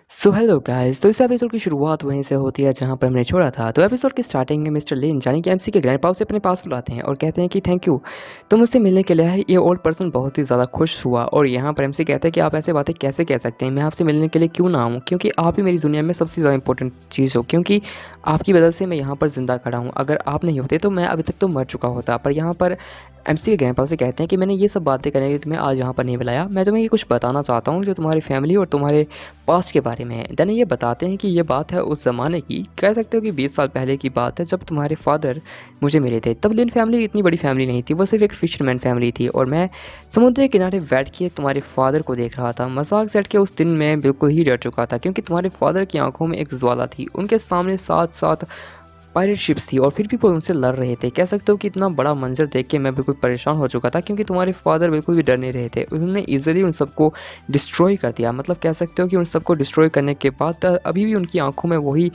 So hello guys. तो इस episode की शुरुआत वहीं से होती है जहां पर हमने छोड़ा था। तो एपिसोड की स्टार्टिंग में मिस्टर लिन यानी कि एमसी के ग्रैंडपा उसे अपने पास बुलाते हैं और कहते हैं कि थैंक यू, तुम मुझसे मिलने के लिए आए। ये ओल्ड पर्सन बहुत ही ज़्यादा खुश हुआ और यहाँ पर एमसी कहता है कि आप ऐसे बातें कैसे कह सकते हैं, मैं आपसे मिलने के लिए क्यों ना आऊँ, क्योंकि आप ही मेरी दुनिया में सबसे ज़्यादा इंपॉर्टेंट चीज़ हो, क्योंकि आपकी वजह से मैं यहाँ पर ज़िंदा खड़ा हूँ। अगर आप नहीं होते तो मैं अभी तक तो मर चुका होता। पर यहाँ पर एमसी के ग्रैंडपा से कहते हैं कि मैंने ये सब बातें करने के लिए तुम्हें आज यहाँ पर नहीं बुलाया, मैं तुम्हें ये कुछ बताना चाहता हूँ जो तुम्हारी फैमिली और तुम्हारे पास्ट के बारे में है। देन ये बताते हैं कि ये बात है उस ज़माने की, कह सकते हो कि 20 साल पहले की बात है, जब तुम्हारे फादर मुझे मिले थे। तब लिन फैमिली इतनी बड़ी फैमिली नहीं थी, वो सिर्फ एक फिशरमैन फैमिली थी और मैं समुद्र के किनारे बैठ के तुम्हारे फादर को देख रहा था। मजाक सेट के उस दिन मैं बिल्कुल ही डर चुका था, क्योंकि तुम्हारे फादर की आंखों में एक ज्वाला थी, उनके सामने साथ साथ पायरेट शिप्स थी और फिर भी वो उनसे लड़ रहे थे। कह सकते हो कि इतना बड़ा मंजर देख के मैं बिल्कुल परेशान हो चुका था, क्योंकि तुम्हारे फादर बिल्कुल भी डर नहीं रहे थे। उन्होंने ईजिली उन सबको डिस्ट्रॉय कर दिया। मतलब कह सकते हो कि उन सबको डिस्ट्रॉय करने के बाद अभी भी उनकी आंखों में वही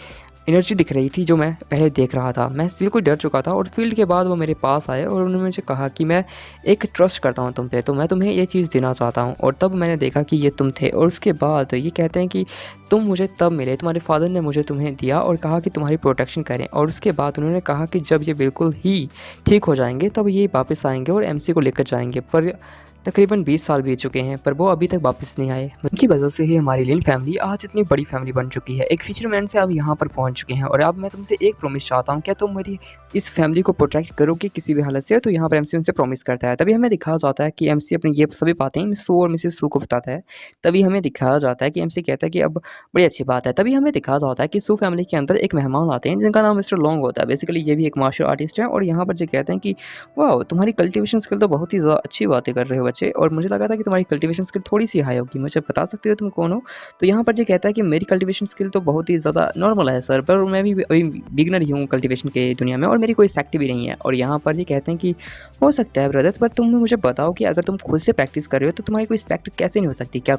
एनर्जी दिख रही थी जो मैं पहले देख रहा था। मैं बिल्कुल डर चुका था और फील्ड के बाद वो मेरे पास आए और उन्होंने मुझे कहा कि मैं एक ट्रस्ट करता हूँ तुम पे, तो मैं तुम्हें ये चीज़ देना चाहता हूँ। और तब मैंने देखा कि ये तुम थे। और उसके बाद ये कहते हैं कि तुम मुझे तब मिले, तुम्हारे फादर ने मुझे तुम्हें दिया और कहा कि तुम्हारी प्रोटेक्शन करें। और उसके बाद उन्होंने कहा कि जब ये बिल्कुल ही ठीक हो जाएंगे तब ये वापस आएंगे और एमसी को लेकर जाएंगे। पर तकरीबन 20 साल बीत चुके हैं पर वो अभी तक वापस नहीं आए। उनकी वजह से ही हमारी लिन फैमिली आज इतनी बड़ी फैमिली बन चुकी है। एक फिशरमैन से अब यहाँ पर पहुँच चुके हैं। और अब मैं तुमसे एक प्रॉमिस चाहता हूँ, क्या तुम मेरी इस फैमिली को प्रोटेक्ट करोगे किसी भी हालत से? तो यहाँ पर एमसी उनसे प्रॉमिस करता है। तभी हमें दिखाया जाता है कि एमसी अपनी ये सभी बातें मिस सू और मिसेस सू को बताता है। तभी हमें दिखाया जाता है कि एमसी कहता है कि अब बड़ी अच्छी बात है। तभी हमें दिखाया जाता है कि सू फैमिली के अंदर एक मेहमान आते हैं जिनका नाम मिस्टर लॉन्ग होता है। बेसिकली ये भी एक मार्शल आर्टिस्ट है और यहाँ पर जो कहते हैं कि वाह, तुम्हारी कल्टीवेशन स्किल तो बहुत ही ज़्यादा अच्छी बातें कर रहे हो बच्चे, और मुझे लगा था कि तुम्हारी कल्टीवेशन स्किल थोड़ी-सी हाई होगी, मुझे बता सकते हो तुम कौन हो? तो यहाँ पर ये कहता है कि मेरी कल्टीवेशन स्किल तो बहुत ही ज़्यादा नॉर्मल है सर, पर मैं भी अभी बिगिनर ही हूँ कल्टीवेशन के दुनिया में और मेरी कोई सेक्ट भी नहीं है। और यहाँ पर ये कहते हैं कि हो सकता है ब्रदर, पर तुम मुझे बताओ कि अगर तुम खुद से प्रैक्टिस कर रहे हो तो तुम्हारी कोई सेक्ट कैसे नहीं हो सकती? क्या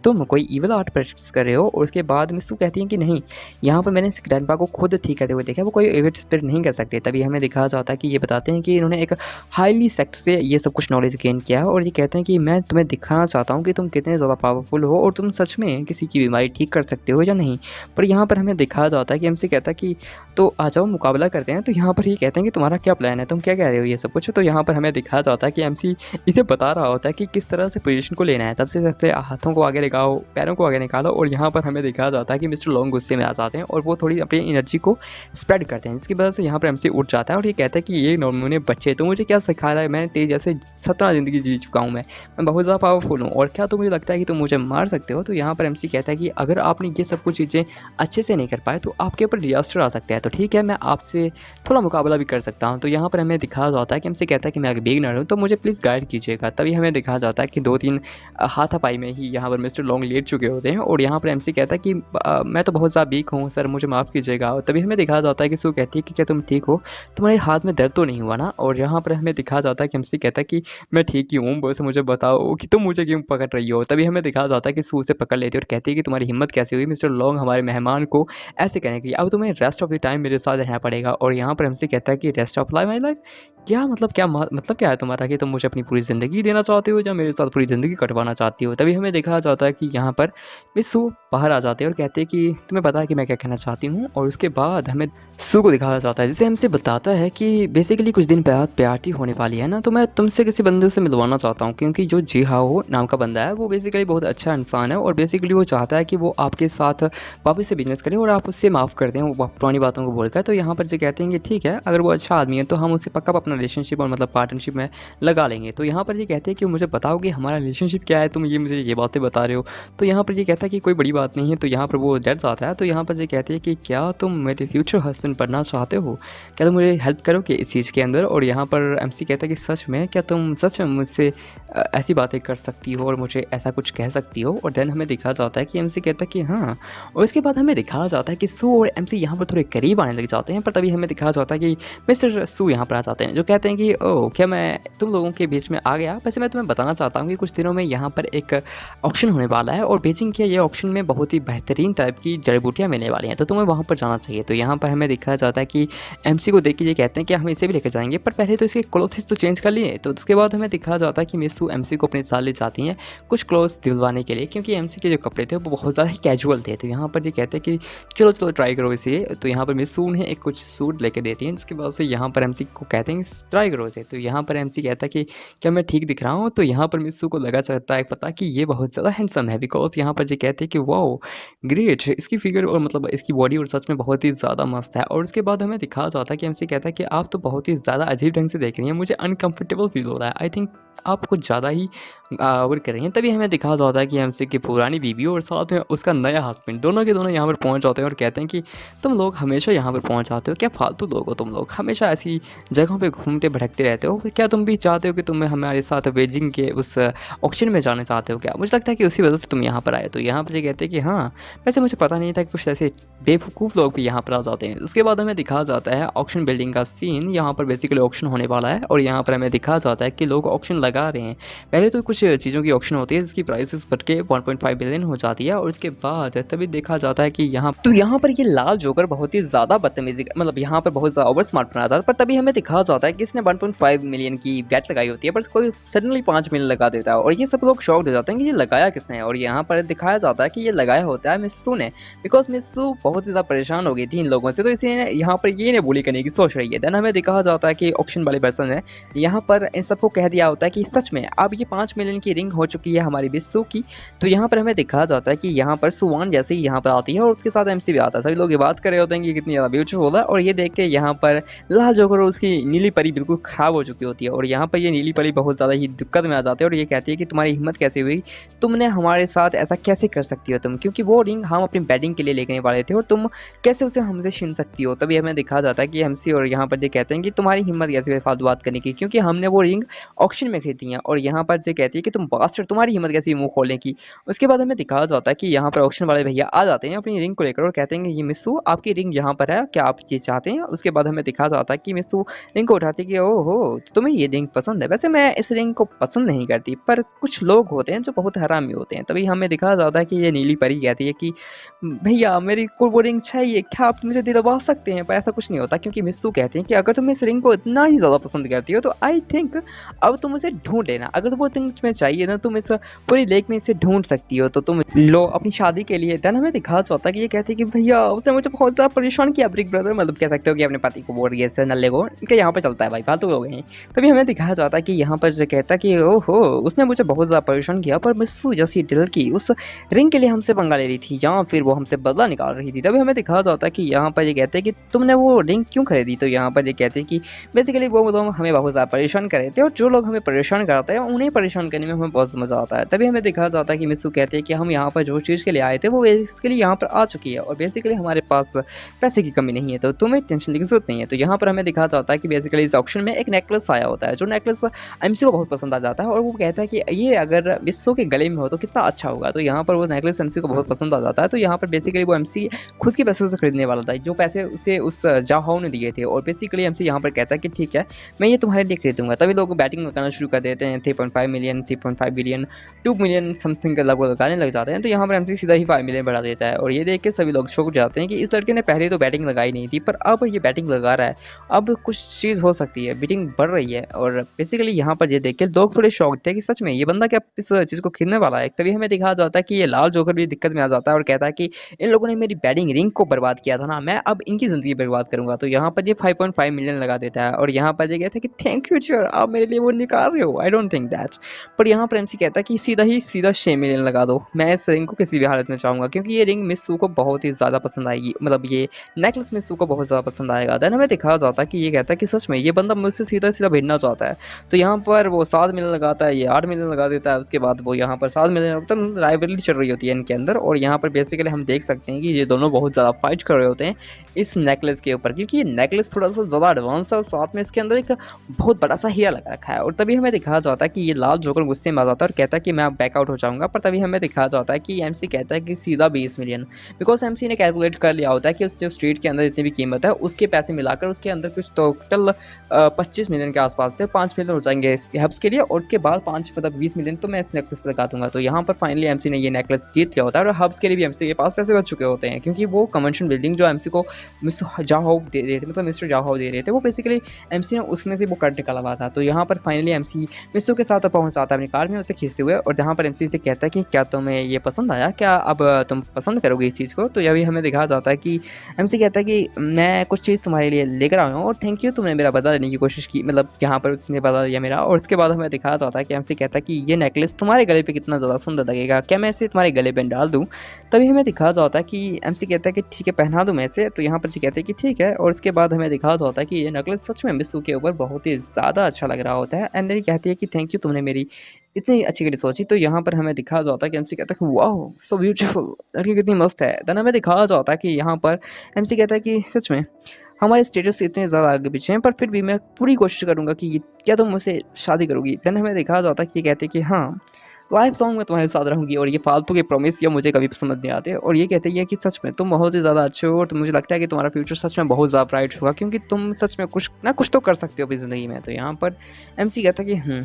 तुम कोई इविल आर्ट प्रैक्टिस कर रहे हो? और उसके बाद मिस्सू कहती हैं कि नहीं, यहाँ पर मैंने इस ग्रैंडपा को खुद ठीक करते हुए देखा, वो कोई इविल स्पिरिट नहीं कर सकते। तभी हमें दिखाया जाता है कि ये बताते हैं कि इन्होंने एक हाईली सेक्ट से ये सब कुछ नॉलेज गेन किया है और ये कहते हैं कि मैं तुम्हें दिखाना चाहता हूँ कि तुम कितने ज़्यादा पावरफुल हो और तुम सच में किसी की बीमारी ठीक कर सकते हो या नहीं। पर यहाँ पर हमें दिखाया जाता है कि हमसे कहता है कि तो आ जाओ मुकाबला करते हैं। तो यहाँ पर ये कहते हैं कि तुम्हारा क्या प्लान है, तुम क्या कह रहे हो ये सब कुछ? तो यहाँ पर हमें दिखाया जाता है कि एमसी इसे बता रहा होता है कि किस तरह से पोजीशन को लेना है। तब से सबसे हाथों को आगे लगाओ, पैरों को आगे निकालो। और यहाँ पर हमें दिखाया जाता है कि मिस्टर लॉन्ग गुस्से में आ जाते हैं और वो थोड़ी अपनी एनर्जी को स्प्रेड करते हैं, जिसकी वजह से यहाँ पर एमसी उठ जाता है और ये कहता है कि ये नॉर्मल बच्चे तो मुझे क्या सिखा रहा है, मैं तेज जैसे 17 ज़िंदगी जी चुका हूँ, मैं बहुत ज़्यादा पावरफुल हूँ और क्या तो मुझे लगता है कि तुम मुझे मार सकते हो? तो यहाँ पर एमसी कहता है कि अगर आपने ये सब कुछ चीज़ें अच्छे से नहीं कर पाए तो आपके ऊपर डिजास्टर आ सकता है, तो ठीक है मैं आपसे थोड़ा मुकाबला भी कर सकता हूँ। तो यहाँ पर हमें दिखाया जाता है कि एमसी कहता है कि मैं अगर बिगिनर हूँ तो मुझे प्लीज़ गाइड कीजिएगा। तभी हमें दिखाया जाता है कि 2-3 हाथापाई में ही यहाँ पर मिस्टर लॉन्ग लेट चुके होते हैं और यहाँ पर एमसी कहता है कि मैं तो बहुत ज़्यादा वीक हूँ सर, मुझे माफ़ कीजिएगा। और तभी हमें दिखाया जाता है कि सू कहती है कि क्या तुम ठीक हो, तुम्हारे हाथ में दर्द तो नहीं हुआ ना? और यहाँ पर हमें दिखाया जाता है कि एमसी कहता है कि मैं ठीक ही हूँ, बस मुझे बताओ कि तुम मुझे क्यों पकड़ रही हो? तभी हमें दिखाया जाता है कि सू उसे पकड़ लेती है और कहती है कि तुम्हारी हिम्मत कैसे हुई मिस्टर लॉन्ग हमारे मेहमान को ऐसे कहने की, अब तुम्हें रेस्ट ऑफ द टाइम मेरे साथ रहना पड़ेगा। और यहाँ पर एमसी कहता है कि rest of life my life, क्या मतलब, क्या मतलब क्या है तुम्हारा कि तुम मुझे अपनी पूरी ज़िंदगी देना चाहते हो या मेरे साथ पूरी ज़िंदगी कटवाना चाहती हो? तभी हमें दिखाया जाता है कि यहाँ पर मिस सू बाहर आ जाते हैं और कहते हैं कि तुम्हें पता है कि मैं क्या कहना चाहती हूँ। और उसके बाद हमें सू को दिखाया जाता है जिसे हमसे बताता है कि बेसिकली कुछ दिन बाद पार्टी होने वाली है ना, तो मैं तुमसे किसी बंदे से मिलवाना चाहता हूँ, क्योंकि जो जी हाओ नाम का बंदा है वो बेसिकली बहुत अच्छा इंसान है और बेसिकली वो चाहता है कि वो आपके साथ वापस से बिजनेस करें और आप उससे माफ़ कर दें वो पुरानी बातों को बोलकर। तो यहाँ पर जो कहते हैं कि ठीक है, अगर वो अच्छा आदमी है तो हम उससे पक्का अपना रिलेशनशिप और मतलब पार्टनरशिप में लगा लेंगे। तो यहाँ पर ये कहते हैं कि मुझे बताओ कि हमारा रिलेशनशिप क्या है, तुम ये मुझे ये बातें बता रहे हो? तो यहाँ पर ये कहता है कि कोई बड़ी बात नहीं है। तो यहाँ पर वो डर जाता है। तो यहाँ पर ये कहती है कि क्या तुम मेरे फ्यूचर हस्बैंड बनना चाहते हो, क्या तुम मुझे हेल्प करोगे इस चीज़ के अंदर? और यहाँ पर एमसी कहता है कि सच में, क्या तुम सच में मुझसे ऐसी बातें कर सकती हो और मुझे ऐसा कुछ कह सकती हो? और देन हमें दिखाया जाता है कि एमसी कहता है कि हाँ। और उसके बाद हमें दिखाया जाता है कि सू और एमसी यहाँ पर थोड़े करीब आने लग जाते हैं। पर तभी हमें दिखाया जाता है कि मिस्टर सू यहाँ पर आ जाते हैं जो कहते हैं कि ओह, क्या मैं तुम लोगों के बीच में आ गया? वैसे मैं तुम्हें बताना चाहता हूँ कि कुछ दिनों में यहाँ पर एक ऑक्शन होने वाला है और बेजिंग के ये ऑक्शन में बहुत ही बेहतरीन टाइप की जड़ी-बूटियाँ मिलने वाली हैं, तो तुम्हें वहाँ पर जाना चाहिए। तो यहाँ पर हमें दिखाया जाता है कि एमसी को देख के ये कहते हैं कि हम इसे भी लेकर जाएँगे, पर पहले तो इसके क्लोथ्स तो चेंज कर लिए। तो उसके बाद हमें दिखाया जाता है कि मित्सु एमसी को अपने साथ ले जाती हैं कुछ क्लोथ्स दिलवाने के लिए, क्योंकि एमसी के जो कपड़े थे वो बहुत ज़्यादा ही कैजुअल थे। तो यहाँ पर ये कहते हैं कि चलो ट्राई करो इसे। तो यहाँ पर मित्सु उन्हें एक कुछ सूट लेके देती हैं, जिसके बाद से यहाँ पर एमसी को कहते हैं ट्राई करो इसे। तो यहाँ पर एमसी कहता है कि क्या मैं ठीक दिख रहा हूँ? तो यहाँ पर मित्सु को लगा सकता है पता कि ये बहुत ज़्यादा हैंडसम है, बिकॉज़ यहाँ पर ये कहते हैं कि वाओ ग्रेट, इसकी फिगर और मतलब इसकी बॉडी और सच में बहुत ही ज़्यादा मस्त है। और उसके बाद हमें दिखाया जाता है कि एमसी कहता है कि आप तो बहुत ही ज़्यादा अजीब ढंग से देख रही हैं, मुझे अनकंफर्टेबल फील हो रहा है। आई थिंक आप कुछ ज़्यादा ही ओवर कर रही हैं। तभी हमें दिखाया जाता है कि एमसी की पुरानी बीवी और साथ में उसका नया हस्बैंड दोनों के दोनों यहाँ पर पहुँच जाते हैं और कहते हैं कि तुम लोग हमेशा यहाँ पर पहुँच जाते हो, क्या फालतू लोग हो तुम लोग, हमेशा ऐसी जगहों पे घूमते भटकते रहते हो। क्या तुम भी चाहते हो कि तुम हमारे साथ बेजिंग के उस ऑक्शन में जाना चाहते हो क्या? मुझे लगता है कि उसी वजह से तुम यहाँ पर आए। तो यहाँ पर ये कहते हैं कि हाँ, वैसे मुझे पता नहीं था कि कुछ ऐसे बेवकूफ़ लोग भी यहाँ पर आ जाते हैं। उसके बाद हमें दिखाया जाता है ऑक्शन बिल्डिंग का सीन। यहाँ पर बेसिकली ऑक्शन होने वाला है और यहाँ पर हमें दिखाया जाता है कि लोग ऑक्शन लगा रहे हैं। पहले तो कुछ चीज़ों की ऑक्शन होती है जिसकी प्राइसेस बढ़ के 1.5 बिलियन हो जाती है और उसके बाद तभी देखा जाता है कि यहाँ पर ये लाल जोकर बहुत ही ज़्यादा बदतमीजी मतलब यहाँ पर बहुत ज़्यादा ओवर स्मार्ट बना था। पर तभी हमें दिखाया जाता है कि इसने 1.5 मिलियन की बेट लगाई होती है, पर कोई सडनली 5 मिलियन लगा देता है और ये सब लोग शॉक्ड हो जाते हैं कि ये लगाया किसने। और यहाँ पर दिखाया जाता है कि ये लगाया होता है मित्सु ने, बिकॉज मित्सु बहुत ज़्यादा परेशान हो गई थी इन लोगों से, तो इसे यहाँ पर ये बोली करने की सोच रही है। देन हमें दिखाया जाता है कि ऑक्शन वाले पर्सन है यहाँ पर इन सबको कह दिया होता है कि सच में अब ये 5 मिलियन की रिंग हो चुकी है हमारी मित्सु की। तो यहाँ पर हमें दिखाया जाता है कि यहाँ पर सुवान जैसे ही यहाँ पर आती है और उसके साथ एमसी भी आता है। सभी लोग ये बात कर रहे होते हैं कि कितनी ज़्यादा ब्यूटीफुल है और ये देख के यहाँ पर लाल जोकर और उसकी नीली परी बिल्कुल ख़राब हो चुकी होती है और यहाँ पर ये नीली परी बहुत ज़्यादा ही दिक्कत में आ जाती है और ये कहती है कि तुम्हारी हिम्मत कैसे हुई, तुमने हमारे साथ ऐसा कैसे कर सकती हो तुम, क्योंकि वो रिंग हम अपनी बैटिंग के लिए लेने वाले थे और तुम कैसे उसे हमसे छीन सकती हो। तभी हमें दिखाया जाता है कि एमसी और यहाँ पर ये कहते हैं कि तुम्हारी हिम्मत कैसे हुई फालतू बात करने की, क्योंकि हमने वो रिंग ऑक्शन में खरीदी है। और यहाँ पर ये कहती है कि तुम बास्टर्ड, तुम्हारी हिम्मत कैसे मुंह खोलने की। उसके बाद हमें दिखाया जाता है कि यहाँ पर ऑक्शन वाले भैया आ जाते हैं अपनी रिंग को लेकर और कहते हैं कि ये मित्सु आपकी रिंग यहाँ पर है, क्या आप ये चाहते हैं। उसके बाद हमें दिखाया जाता है कि मित्सु रिंग को उठाती है कि ओहो तुम्हें ये रिंग पसंद है, वैसे मैं इस रिंग को पसंद नहीं करती, पर कुछ लोग होते हैं जो बहुत हरामी होते हैं। तभी हमें दिखाया जाता है कि ये नीली परी कहती है कि भैया मेरी को वो रिंग चाहिए, क्या आप मुझे दिलवा सकते हैं। पर ऐसा कुछ नहीं होता, क्योंकि मित्सु कहती है कि अगर तुम इस रिंग को इतना ही ज़्यादा पसंद करती हो तो आई थिंक अब तुम उसे ढूंढ लेना, अगर वो तुम्हें चाहिए ना तुम इस पूरी लेक में इसे ढूंढ सकती हो, तो तुम लो अपनी शादी के लिए। देन हमें दिखाया जाता है कि ये कहती है कि भैया उसने मुझे बहुत ज़्यादा परेशान किया, ब्रिक ब्रदर मतलब कह सकते हो कि अपने पति को बोल रही है इससे नल्ले को, इनका यहाँ पर चलता है भाई फालतू हो गए हैं। तभी हमें दिखाया जाता है कि यहाँ पर जो कहता है कि ओहो उसने मुझे बहुत ज़्यादा परेशान किया, पर मित्सु जैसी दिल की उस रिंग के लिए हमसे पंगा ले रही थी या फिर वो हमसे बदला निकाल रही थी। तभी हमें दिखाया जाता है कि यहाँ पर ये कहते हैं कि तुमने वो रिंग क्यों खरीदी। तो यहाँ पर ये कहते हैं कि बेसिकली वो लोग हमें बहुत ज़्यादा परेशान कर रहे थे और जो लोग हमें परेशान कराते हैं उन्हें परेशान करने में हमें बहुत मज़ा आता है। तभी हमें दिखाया जाता है कि मित्सु कहते हैं कि हम यहाँ पर जो चीज़ के लिए आए थे वो इसके लिए यहाँ पर आ चुकी है और बेसिकली हमारे पास पैसे की कमी नहीं है, तो तुम्हें टेंशन की जरूरत नहीं है। तो यहाँ पर हमें दिखाया जाता है कि बेसिकली इस ऑक्शन में एक नेकलेस आया होता है, जो नेकलेस एमसी को बहुत पसंद आ जाता है और वो कहता है कि ये अगर मित्सु के गले में हो तो कितना अच्छा होगा। तो यहाँ पर वो नेकलेस एमसी को बहुत पसंद आ जाता है। तो यहाँ पर बेसिकली वो एमसी खुद के पैसे से खरीदने वाला था, जो पैसे उसे उस जाहाओ ने दिए थे और बेसिकली एमसी यहाँ पर कहता है कि ठीक है मैं ये तुम्हारे लिए खरीदूंगा। तभी लोग बैटिंग लगाना शुरू कर देते हैं, 3.5 मिलियन 3.5 बिलियन 2 मिलियन समथिंग का लगभग लगाने लग जाते हैं। तो यहाँ पर एमसी सीधा ही 5 मिलियन बढ़ा देता है और ये देख के सभी लोग शौक जाते हैं कि इस लड़के ने पहले तो बैटिंग लगाई नहीं थी, पर अब ये बैटिंग लगा रहा है, अब कुछ चीज़ हो सकती है, बैटिंग बढ़ रही है। और बेसिकली यहाँ पर ये देख के लोग थोड़े शौक थे कि सच में ये बंदा क्या इस चीज़ को खरीदने वाला है। तभी हमें दिखाया जाता है कि ये लाल जोकर भी दिक्कत में आ जाता है और कहता है कि इन लोगों ने मेरी बैटिंग रिंग को बर्बाद किया था ना, मैं अब इनकी ज़िंदगी बर्बाद करूंगा। तो यहाँ पर ये 5.5 मिलियन लगा देता है और यहाँ पर ये कहता है कि थैंक यू सर आप मेरे लिए वो निकाल रहे हो, आई डोंट थिंक दैट। पर यहाँ पर एमसी कहता है कि सीधा 6 मिलियन लगा दो, मैं इस रिंग को किसी भी हालत में चाहूँगा, क्योंकि ये रिंग मित्सु को बहुत ही ज़्यादा पसंद आएगी, मतलब ये नेकलेस मित्सु को बहुत ज़्यादा पसंद आएगा। देन हमें दिखाया जाता है कि ये कहता है कि सच में ये बंदा मुझसे सीधा भिड़ना चाहता है। तो यहाँ पर वो 7 मिलियन लगाता है, ये 8 मिलियन लगा देता है, उसके बाद वो यहाँ पर 7 मिलियन मतलब राइवलरी चल रही होती है इनके अंदर। और यहाँ पर बेसिकली हम देख सकते हैं कि ये दोनों बहुत ज़्यादा फाइट कर रहे होते हैं इस नेकलेस के ऊपर, क्योंकि ये नेकलेस थोड़ा सा ज़्यादा एडवांस है और साथ में इसके अंदर एक बहुत बड़ा सा हीरा लगा रखा है। और तभी हमें दिखाया जाता है कि ये लाल जोकर गुस्से में आ जाता है और कहता है कि मैं बैकआउट हो जाऊंगा। पर तभी हमें दिखाया जाता है कि एमसी कहता है कि सीधा 20 मिलियन, बिकॉज एमसी ने कैलकुलेट कर लिया होता है कि उस जो स्ट्रीट के अंदर जितनी भी कीमत है उसके पैसे मिलाकर उसके अंदर कुछ टोटल 25 मिलियन के आसपास थे, 5 मिलियन हो जाएंगे हब्स के लिए और उसके बाद 5 मतलब 20 मिलियन तो मैं इस नेकलेस पर लगा दूंगा। तो यहाँ पर फाइनली एमसी ने ये नेकलेस जीत लिया क्या होता है, और हब्स के लिए भी एमसी के पास पैसे बच चुके होते हैं, क्योंकि वो कन्वेंशन बिल्डिंग जो एमसी को मिस्टर जाओ दे रहे थे, मतलब मिस्टर जाओ दे रहे थे, वो बेसिकली एमसी ने उसमें से वो कर्ट निकाला हुआ था। तो यहाँ पर फाइनली एमसी मिस्टर के साथ पहुँच जाता है अपनी कार में उसे खींचते हुए, और जहाँ पर एमसी से कहता है कि क्या तुम्हें ये पसंद आया, क्या अब तुम पसंद करोगे इस चीज़ को। तो यह भी हमें दिखाया जाता है कि एमसी कहता है कि मैं कुछ चीज़ तुम्हारे लिए लेकर आया हूँ और थैंक यू, तुमने मेरा बदला लेने की कोशिश की, मतलब यहाँ पर उसने बदला लिया मेरा। और उसके बाद हमें दिखाया जाता है कि एमसी कहता है कि ये नेकलेस तुम्हारे गले पे कितना ज़्यादा सुंदर लगेगा, क्या मैं इसे तुम्हारे गले पे डाल दूँ। तभी हमें दिखाया जाता है कि एमसी कहता है कि ठीक है पहना दूँ मैं इसे। तो यहाँ पर जी कहते हैं कि ठीक है, और उसके बाद हमें दिखाया जाता है कि ये नेकलेस सच में मिस्सू के ऊपर बहुत ही ज़्यादा अच्छा लग रहा होता है। एंड ये कहती है कि थैंक यू, तुमने मेरी इतनी अच्छी घड़ी सोची। तो यहाँ पर हमें दिखाया जाता है कि एमसी कहता है कि वाह सो ब्यूटीफुल, लड़की कितनी मस्त है। देन हमें दिखाया जाता है कि यहाँ पर एमसी कहता है कि सच में हमारे स्टेटस इतने ज़्यादा आगे पीछे हैं, पर फिर भी मैं पूरी कोशिश करूँगा कि क्या तुम मुझसे शादी करोगी। देन हमें दिखाया जाता है कि ये कहते हैं कि हाँ लाइफ लॉन्ग मैं तुम्हारे साथ रहूँगी, और ये फालतू के प्रॉमिस या मुझे कभी समझ नहीं आते। और ये कहते हैं कि सच में तुम बहुत ही ज़्यादा अच्छे हो, और तो मुझे लगता है कि तुम्हारा फ्यूचर सच में बहुत ज़्यादा ब्राइट होगा, क्योंकि तुम सच में कुछ ना कुछ तो कर सकते हो अपनी ज़िंदगी में। तो यहाँ पर एमसी कहता है कि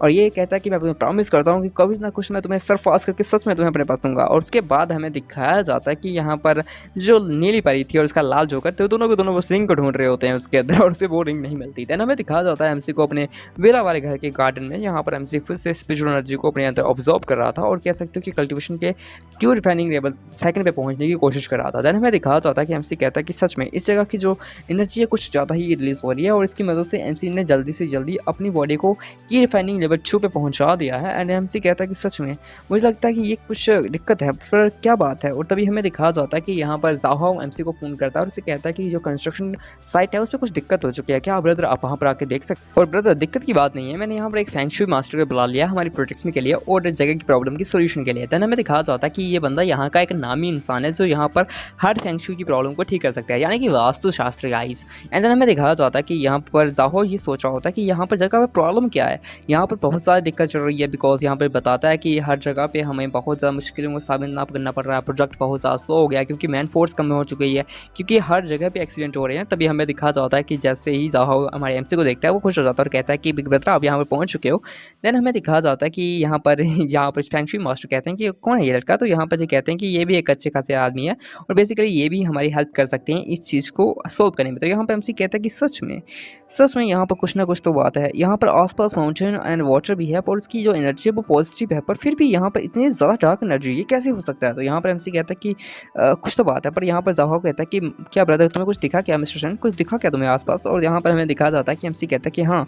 और ये कहता है कि मैं तुम्हें प्रॉमिस करता हूँ कि कभी ना कुछ मैं तुम्हें सरफास करके सच में तुम्हें अपने पास दूंगा। और उसके बाद हमें दिखाया जाता है कि यहाँ पर जो नीली परी थी और उसका लाल जोकर थे, दोनों के दोनों वो रिंग को ढूंढ रहे होते हैं उसके अंदर, और उसे वो रिंग नहीं मिलती। देन हमें दिखाया जाता है एमसी को अपने वेला वाले घर के गार्डन में, यहाँ पर एमसी फिर से स्पिरिचुअल एनर्जी को अपने अंदर ऑब्जॉर्व कर रहा था, और कह सकते हो कि कल्टिवेशन के क्योर रिफाइनिंग लेवल सेकंड पे पहुंचने की कोशिश कर रहा था। देन हमें दिखाया जाता है कि एमसी कहता है कि सच में इस जगह की जो एनर्जी है कुछ ज़्यादा ही रिलीज हो रही है, और इसकी मदद से एमसी ने जल्दी से जल्दी अपनी बॉडी को की रिफाइनिंग लेवल 2 पे पहुंचा दिया है। एंड एमसी कहता है कि सच में मुझे लगता है कि ये कुछ दिक्कत है, पर क्या बात है। और तभी हमें दिखाया जाता है कि यहाँ पर जाओ एमसी को फ़ोन करता है और उसे कहता है कि जो कंस्ट्रक्शन साइट है उस पर कुछ दिक्कत हो चुकी है, क्या ब्रदर आप वहाँ पर आके देख सकते। और ब्रदर दिक्कत की बात नहीं है, मैंने यहाँ पर एक फेंग शुई मास्टर को बुला लिया हमारी प्रोटेक्शन के लिए और जगह की प्रॉब्लम की सोल्यूशन के लिए। देन हमें दिखाया जाता है कि ये बंदा यहाँ का एक नामी इंसान है जो यहाँ पर हर फेंग शुई की प्रॉब्लम को ठीक कर सकता है, यानी कि वास्तु शास्त्र गाइस। एंड देन हमें दिखाया जाता है कि यहाँ पर जाहो ये सोच रहा होता है कि यहाँ पर जगह पर प्रॉब्लम क्या है, यहाँ पर बहुत सारी दिक्कत चल रही है, बिकॉज यहाँ पर बताता है कि हर जगह पे हमें बहुत ज़्यादा मुश्किलों को सामना करना पड़ रहा है, प्रोजेक्ट बहुत ज़्यादा स्लो हो गया है क्योंकि मैन फोर्स कम हो चुकी है, क्योंकि हर जगह पे एक्सीडेंट हो रहे हैं। तभी हमें दिखाया जाता है कि जैसे ही जाहो हमारे एमसी को देखता है वो खुश हो जाता है और कहता है कि बिग ब्रदर आप यहाँ पर पहुँच चुके हो। देन हमें दिखाया जाता है कि यहाँ पर फेंग शुई मास्टर कहते हैं कि कौन है ये लड़का। तो यहाँ पर ये कहते हैं कि ये भी एक अच्छे खासे आदमी है और बेसिकली ये भी हमारी हेल्प कर सकते हैं इस चीज़ को सोल्व करने में। तो यहाँ पर एमसी कहता है कि सच में यहाँ पर कुछ ना कुछ तो बात है। यहाँ पर आसपास माउंटेन एंड वाटर भी है और उसकी जो एनर्जी है वो पॉजिटिव है, पर फिर भी यहाँ पर इतनी ज़्यादा डार्क एनर्जी ये कैसे हो सकता है। तो यहाँ पर एमसी कहता है कि कुछ तो बात है। पर यहाँ पर जाहो कहता है कि क्या ब्रदर तुम्हें कुछ दिखा क्या, मिस्टर शन कुछ दिखा क्या तुम्हें आसपास। और यहाँ पर हमें दिखाया जाता है कि एमसी कहता है कि हाँ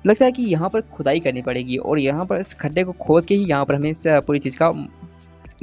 लगता है कि यहाँ पर खुदाई करनी पड़ेगी और यहाँ पर इस खड्डे को खोद के ही यहाँ पर हमें इस पूरी चीज़ का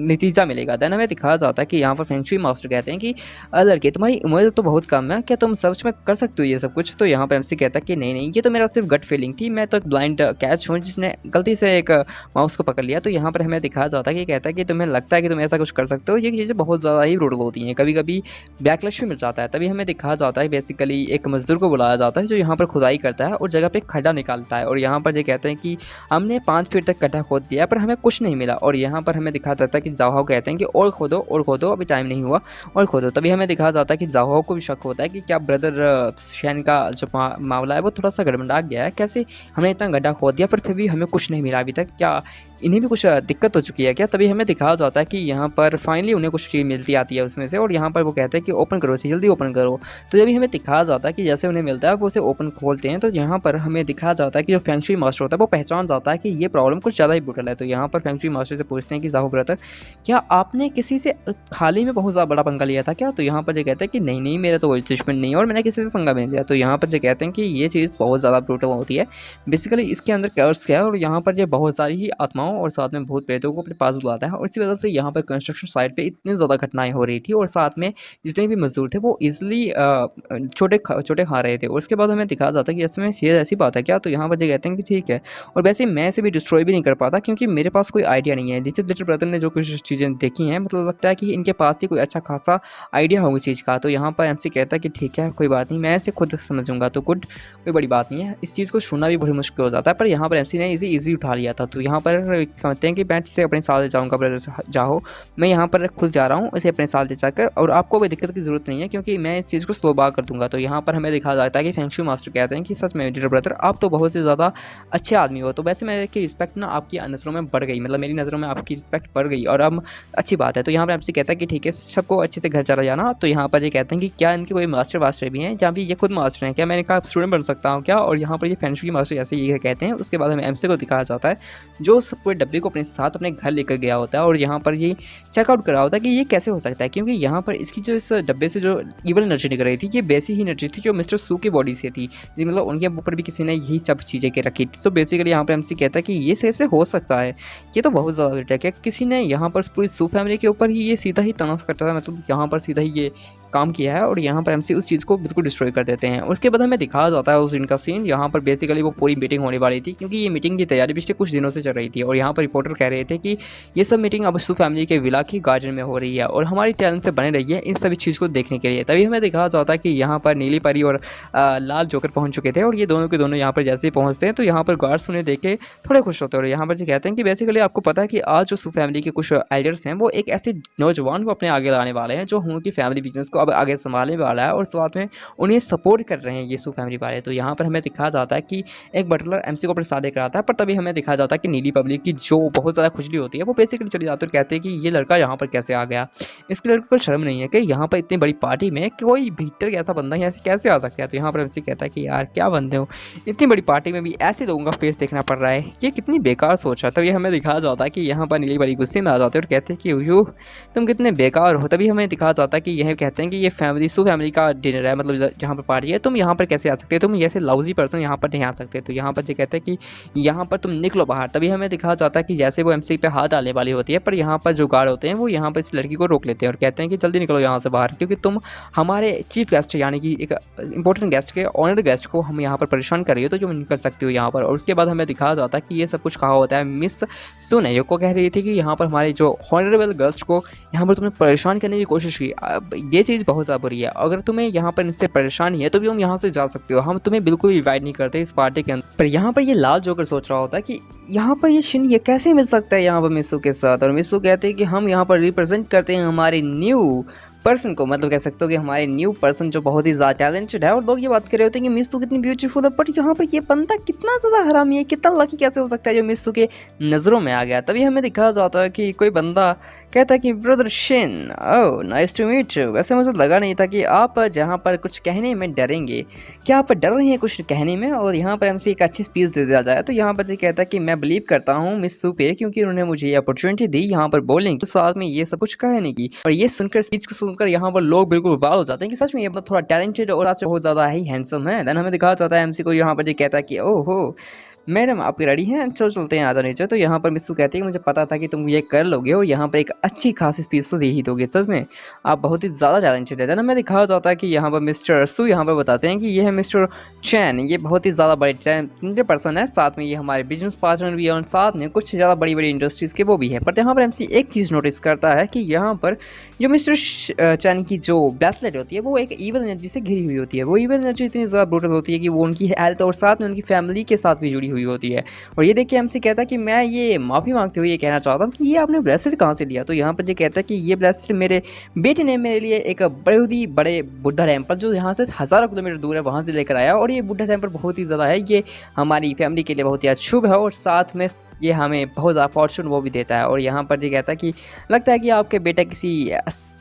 नतीजा मिलेगा। देन हमें दिखाया जाता है कि यहाँ पर फेंग शुई मास्टर कहते हैं कि लड़के तुम्हारी उम्र तो बहुत कम है, क्या तुम सच में कर सकते हो ये सब कुछ। तो यहाँ पर एमसी कहता है कि नहीं ये तो मेरा सिर्फ गट फीलिंग थी, मैं तो एक ब्लाइंड कैच हूँ जिसने गलती से एक माउस को पकड़ लिया। तो यहाँ पर हमें दिखाया जाता है कि कहता है कि तुम्हें लगता है कि तुम ऐसा कुछ कर सकते हो, ये चीज़ें बहुत ज़्यादा ही ब्रूटल होती हैं, कभी कभी बैकलैश भी मिल जाता है। तभी हमें दिखाया जाता है बेसिकली एक मजदूर को बुलाया जाता है जो यहाँ पर खुदाई करता है और जगह पर खड्डा निकालता है। और यहाँ पर ये कहते हैं कि हमने 5 फीट तक गड्ढा खोद दिया पर हमें कुछ नहीं मिला। और यहाँ पर हमें दिखाया जाता है कि जाओ कहते हैं कि और खोदो अभी टाइम नहीं हुआ और खोदो। तभी हमें दिखाया जाता है कि जाहो को भी शक होता है कि क्या ब्रदर शैन का जो मामला है वो थोड़ा सा गड़बड़ा गया है, कैसे हमने इतना गड्ढा खोद दिया पर फिर भी हमें कुछ नहीं मिला अभी तक, क्या इन्हें भी कुछ दिक्कत हो चुकी है क्या। तभी हमें दिखाया जाता है कि यहाँ पर फाइनली उन्हें कुछ चीज़ मिलती आती है उसमें से और यहाँ पर वो कहते हैं कि ओपन करो इसे, जल्दी ओपन करो। तो जब हमें दिखाया जाता है कि जैसे उन्हें मिलता है वो उसे ओपन खोलते हैं। तो यहाँ पर हमें दिखाया जाता है कि जो फेंग शुई मास्टर होता है वो पहचान जाता है कि ये प्रॉब्लम कुछ ज़्यादा ही ब्रूटल है। तो यहाँ पर फेंग शुई मास्टर से पूछते हैं कि जाहो ब्रदर क्या आपने किसी से हाल में बहुत ज़्यादा बड़ा पंगा लिया था क्या। तो यहाँ पर ये कहते हैं कि नहीं मेरा तो कोई दुश्मन नहीं और मैंने किसी से पंगा नहीं लिया। तो यहाँ पर ये कहते हैं कि ये चीज़ बहुत ज़्यादा ब्रूटल होती है, बेसिकली इसके अंदर कर्स है और यहाँ पर ये बहुत सारी ही आत्माओं और साथ में भूत प्रेतों को अपने पास बुलाता है और इसी वजह से यहाँ पर कंस्ट्रक्शन साइट पे इतनी ज़्यादा घटनाएं हो रही थी और साथ में जितने भी मजदूर थे वो ईजिली छोटे खा रहे थे। और उसके बाद हमें दिखाया जाता है कि इसमें ये ऐसी बात है क्या। तो यहाँ पर ये कहते हैं कि ठीक है, और वैसे मैं इसे भी डिस्ट्रॉय भी नहीं कर पाता क्योंकि मेरे पास कोई आइडिया नहीं है। जिससे लिटिल ब्रदर ने जो कुछ चीज़ें देखी हैं मतलब लगता है कि इनके पास ही कोई अच्छा खासा आइडिया होगा चीज़ का। तो यहाँ पर एमसी कहता है कि ठीक है कोई बात नहीं, मैं इसे खुद समझूंगा, तो गुड कोई बड़ी बात नहीं है। इस चीज़ को सुनना भी बड़ी मुश्किल हो जाता है पर यहाँ पर एमसी ने इसे ईजी उठा लिया था। तो यहाँ पर ब्रदर समझते हैं कि मैं इसे अपने साथ ले जाऊँगा, ब्रदर जाओ, मैं यहाँ पर खुद जा रहा हूँ इसे अपने साथ ले जाकर, और आपको कोई दिक्कत की ज़रूरत नहीं है क्योंकि मैं इस चीज़ को स्लो बार कर दूँगा। तो यहाँ पर हमें दिखाया जाता है कि फेंगशू मास्टर कहते हैं कि सच में डियर ब्रदर आप तो बहुत ही ज़्यादा अच्छे आदमी हो। तो वैसे मेरी रिस्पेक्ट ना आपकी नज़रों में बढ़ गई, मतलब मेरी नज़रों में आपकी रिस्पेक्ट बढ़ गई और अब अच्छी बात है। तो यहाँ पर आपसे कहता है कि ठीक है, सबको अच्छे से घर चला जाना। तो यहाँ पर ये कहते हैं कि क्या इनके कोई मास्टर वास्टर भी हैं, जहाँ भी ये खुद मास्टर हैं क्या, मैंने कहा स्टूडेंट बन सकता हूँ क्या? और यहाँ पर ये फेंगशू मास्टर ऐसे ये कहते हैं। उसके बाद हमें एमसी को दिखाया जाता है जो उस पूरे डब्बे को अपने साथ अपने घर लेकर गया होता है और यहाँ पर ये चेकआउट करा होता है कि ये कैसे हो सकता है, क्योंकि यहाँ पर इसकी जो इस डब्बे से जो इवल एनर्जी निकल रही थी ये वैसी ही एनर्जी थी जो मिस्टर सू की बॉडी से थी, मतलब उनके ऊपर भी किसी ने यही सब चीज़ें के रखी थी। तो बेसिकली यहाँ पर एमसी कहता है कि ये कैसे हो सकता है, ये तो बहुत ज़्यादा अटैक है, किसी ने यहाँ पर पूरी सू फैमिली के ऊपर ही ये सीधा ही तनास करता है, मतलब यहाँ पर सीधा ही ये काम किया है और यहाँ पर एमसी उस चीज़ को बिल्कुल डिस्ट्रॉय कर देते हैं। उसके बाद हमें दिखाया जाता है उस दिन का सीन, यहाँ पर बेसिकली वो पूरी मीटिंग होने वाली थी क्योंकि ये मीटिंग की तैयारी पिछले कुछ दिनों से चल रही थी और यहाँ पर रिपोर्टर कह रहे थे कि ये सब मीटिंग अब सू फैमिली के विला की गार्डन में हो रही है और हमारी चैनल से बने रही है इन सभी चीज़ को देखने के लिए। तभी हमें दिखाया जाता है कि यहाँ पर नीली परी और लाल जोकर पहुँच चुके थे और ये दोनों के दोनों यहाँ पर जैसे ही पहुँचते हैं तो यहाँ पर गार्ड्स उन्हें देख के थोड़े खुश होते हैं और यहाँ पर जो कहते हैं कि बेसिकली आपको पता है कि आज जो सू फैमिली के कुछ एल्डर्स हैं वो एक ऐसे नौजवान को अपने आगे लाने वाले हैं जो उनकी फैमिली बिजनेस को अब आगे संभालने वाला है और साथ में उन्हें सपोर्ट कर रहे हैं ये सू फैमिली वाले। तो यहाँ पर हमें दिखाया जाता है कि एक बटलर एमसी को प्रसाद देकर आता है, पर तभी हमें दिखाया जाता है कि नीली पब्लिक की जो बहुत ज़्यादा खुजली होती है वो बेसिकली चली जाती है और कहते हैं कि ये लड़का यहाँ पर कैसे आ गया, इसके लड़के को शर्म नहीं है कि यहाँ पर इतनी बड़ी पार्टी में कोई भीतर ऐसा बंदा यहाँ से कैसे आ सकता है। तो यहाँ पर एमसी कहता है कि यार क्या बंदे हो, इतनी बड़ी पार्टी में भी ऐसे लोगों का फेस देखना पड़ रहा है, ये कितनी बेकार सोच है। तो ये हमें दिखाया जाता है कि यहाँ पर नीली बड़ी गुस्से में आ जाते हैं और कहते हैं कि यू तुम कितने बेकार हो। तभी हमें दिखाया जाता है कि यह कहते हैं कि ये फैमिली सू फैमिली का डिनर है, मतलब जहाँ पर पार्टी है, तुम यहाँ पर कैसे आ सकते हो, तुम ऐसे लाउजी पर्सन यहाँ पर नहीं आ सकते। तो यहाँ पर ये कहते हैं कि यहाँ पर तुम निकलो बाहर। तभी हमें दिखाया जाता है कि जैसे वो एमसी पे हाथ डालने वाली होती है पर यहाँ पर जो गार्ड होते हैं वो यहाँ पर इस लड़की को रोक लेते हैं और कहते हैं कि जल्दी निकलो यहाँ से बाहर, क्योंकि तुम हमारे चीफ गेस्ट यानी कि एक इंपॉर्टेंट गेस्ट के ऑनर्ड गेस्ट को हम यहाँ पर परेशान कर रही हो, तो जो निकल सकती हो यहाँ पर। और उसके बाद हमें दिखाया जाता है कि ये सब कुछ कहा होता है मिस सुने को कह रही थी कि यहाँ पर हमारे जो ऑनरेबल गेस्ट को यहाँ पर तुमने परेशान करने की कोशिश की, ये चीज़ बहुत ज़्यादा बुरी है, अगर तुम्हें यहाँ पर इससे परेशानी है तो भी तुम यहाँ से जा सकते हो, हम तुम्हें बिल्कुल इन्वाइट नहीं करते इस पार्टी के अंदर। पर यहाँ पर ये लाल जोकर सोच रहा होता है कि यहाँ पर ये शिन ये कैसे मिल सकता है यहाँ पर मिस्सू के साथ, और मिस्सू कहते हैं कि हम यहाँ पर रिप्रेजेंट करते हैं हमारे न्यू पर्सन को, मतलब कह सकते हो कि हमारे न्यू पर्सन जो बहुत ही ज़्यादा टैलेंटेड है। और लोग ये बात कर रहे होते हैं कि मिस्सू कितनी ब्यूटीफुल है, पर यहाँ पर ये बंदा कितना ज़्यादा हरामी है, कितना लकी कैसे हो सकता है जो मिस्सू के नज़रों में आ गया। तभी हमें दिखाया जाता है कि कोई बंदा कहता है कि ब्रदर शिन oh nice to meet you, वैसे मुझे लगा नहीं था कि आप जहाँ पर कुछ कहने में डरेंगे, क्या आप डर रहे हैं कुछ कहने में। और यहाँ पर हमसे एक अच्छी स्पीच दे दिया जाए तो यहाँ पर ये कहता है कि मैं बिलीव करता हूँ मिस्सू पे, क्योंकि उन्होंने मुझे ये अपॉर्चुनिटी दी यहाँ पर बोलने की, साथ में ये सब कुछ कहने की। और ये सुनकर स्पीच को सुनकर यहाँ पर लोग बिल्कुल वाव हो जाते हैं कि सच में ये थोड़ा टैलेंटेड और बहुत ज़्यादा ही हैंडसम है। देन हमें दिखाया जाता है एमसी को यहाँ पर ये कहता है कि ओहो मैडम आप रेडी हैं, चलो चलते हैं आ जाओ नीचे। तो यहाँ पर मिस्सू कहती है कि मुझे पता था कि तुम ये कर लोगे और यहाँ पर एक अच्छी खासी स्पीच तो दे ही दोगे, सच में आप बहुत ही ज़्यादा टैलेंटेड है। देन हमें दिखाया जाता है कि यहाँ पर मिस्टर सू यहाँ पर बताते हैं कि ये है मिस्टर चैन, ये बहुत ही ज़्यादा बड़े टैलेंटेड पर्सन है, साथ में ये हमारे बिजनेस पार्टनर भी है और साथ में कुछ ज़्यादा बड़ी बड़ी इंडस्ट्रीज़ के वो भी है। पर यहाँ पर एमसी एक चीज़ नोटिस करता है कि यहाँ पर जो मिस्टर चैन की जो ब्रेसलेट होती है वो एक ईवल एनर्जी से घिरी हुई होती है। वो ईवल एनर्जी इतनी ज़्यादा ब्रूटल होती है कि वो उनकी हेल्थ और साथ में उनकी फैमिली के साथ भी जुड़ी हुई होती है। और ये देखिए एमसी कहता है कि मैं ये माफ़ी मांगते हुए ये कहना चाहता हूँ कि ये आपने ब्रेसलेट कहाँ से लिया। तो यहाँ पर ये कहता है कि ये ब्रेसलेट मेरे बेटे ने मेरे लिए एक बहुत ही बड़े बुद्धा टेम्पल जो यहाँ से हज़ारों किलोमीटर दूर है वहाँ से लेकर आया, और ये बुद्धा टेम्पल बहुत ही ज़्यादा है, ये हमारी फैमिली के लिए बहुत ही शुभ है और साथ में ये हमें बहुत ज़्यादा फॉर्चून वो भी देता है। और यहाँ पर ये कहता है कि लगता है कि आपके बेटा किसी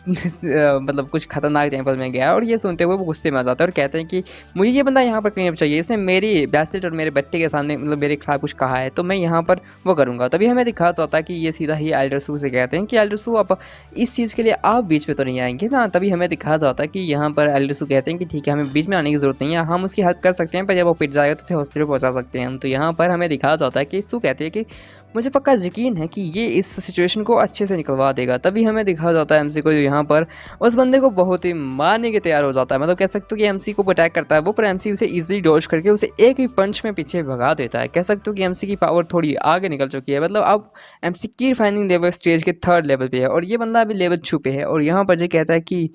मतलब कुछ खतरनाक टेम्पल में गया। और ये सुनते हुए वो गुस्से में आ जाता है और कहते हैं कि मुझे ये बंदा यहाँ पर क्लीन अप चाहिए, इसने मेरी ब्रेसलेट और मेरे बच्चे के सामने मतलब मेरे खिलाफ कुछ कहा है तो मैं यहाँ पर वो करूँगा। तभी हमें दिखा जाता है कि ये सीधा ही एल्डर सू से कहते हैं कि एल्डर सू आप इस चीज़ के लिए आप बीच में तो नहीं आएंगे ना। तभी हमें दिखा जाता है कि यहाँ पर एल्डर सू कहते हैं कि ठीक है हमें बीच में आने की जरूरत नहीं है, हम उसकी हेल्प कर सकते हैं, पर जब वो पिट जाएगा तो उसे हॉस्पिटल पहुँचा सकते हैं हम। तो यहाँ पर हमें दिखा जाता है कि सू कहते हैं कि मुझे पक्का यकीन है कि ये इस सिचुएशन को अच्छे से निकलवा देगा। तभी हमें दिखा जाता है एमसी को यहाँ पर उस बंदे को बहुत ही मारने के तैयार हो जाता है, मतलब कह सकते हो कि एमसी को अटैक करता है वो, पर एमसी उसे इजीली डॉज करके उसे एक ही पंच में पीछे भगा देता है। कह सकते हो कि एमसी की पावर थोड़ी आगे निकल चुकी है, मतलब अब एमसी की रिफाइनिंग लेवल स्टेज के 3rd लेवल पे है और ये बंदा अभी लेवल 2 पे है। और यहाँ पर ये कहता है कि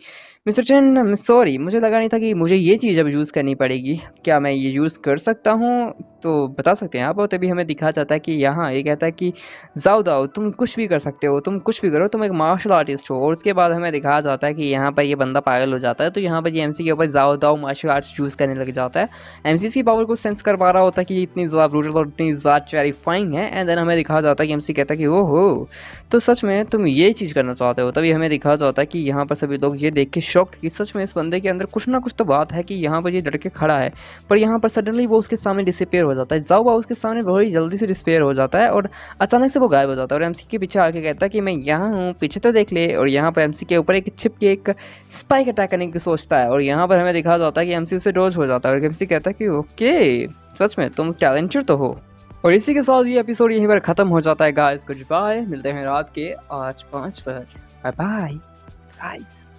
मिस्टर चैन सॉरी, मुझे लगा नहीं था कि मुझे ये चीज़ अब यूज़ करनी पड़ेगी, क्या मैं ये यूज़ कर सकता हूँ। तो बता सकते हैं आप? और तभी हमें दिखाया जाता है कि यहाँ ये कहता है कि जाओ दाओ तुम कुछ भी कर सकते हो, तुम कुछ भी करो, तुम एक मार्शल आर्टिस्ट हो। और उसके बाद हमें दिखाया जाता है कि यहाँ पर ये बंदा पागल हो जाता है, तो यहाँ पर ये एमसी के ऊपर जाओ दाओ मार्शल आर्ट्स चूज़ करने लग जाता है। एमसी इसकी पावर को सेंस कर पा रहा होता है कि ये इतनी ज़्यादा ब्रूटल और इतनी ज़्यादा टेरिफाइंग है। एंड देन हमें दिखाया जाता है कि एमसी कहता है कि ओहो! तो सच में तुम ये चीज़ करना चाहते हो। तभी हमें दिखाया जाता है कि यहाँ पर सभी लोग ये देख के शॉक्ड कि सच में इस बंदे के अंदर कुछ ना कुछ तो बात है कि यहाँ पर ये डर के खड़ा है। पर यहाँ पर सडनली वो उसके सामने डिसअपियर हो जाता है। जाओ बाओ उसके सामने बड़ी जल्दी से डिसअपियर हो जाता है और अचानक से वो गायब हो जाता है और एमसी के पीछे आके कहता है कि मैं यहाँ हूँ, पीछे तो देख ले। और यहाँ पर एमसी के ऊपर एक छिप के एक स्पाइक अटैक करने की सोचता है और यहाँ पर हमें दिखाया जाता है कि एमसी उसे डॉज हो जाता है और एमसी कहता है कि ओके, सच में तुम टैलेंटेड तो हो। और इसी के साथ ये एपिसोड यहीं पर ख़त्म हो जाता है गाइस। गुड बाय, मिलते हैं रात के आज 5 पर। Bye bye guys.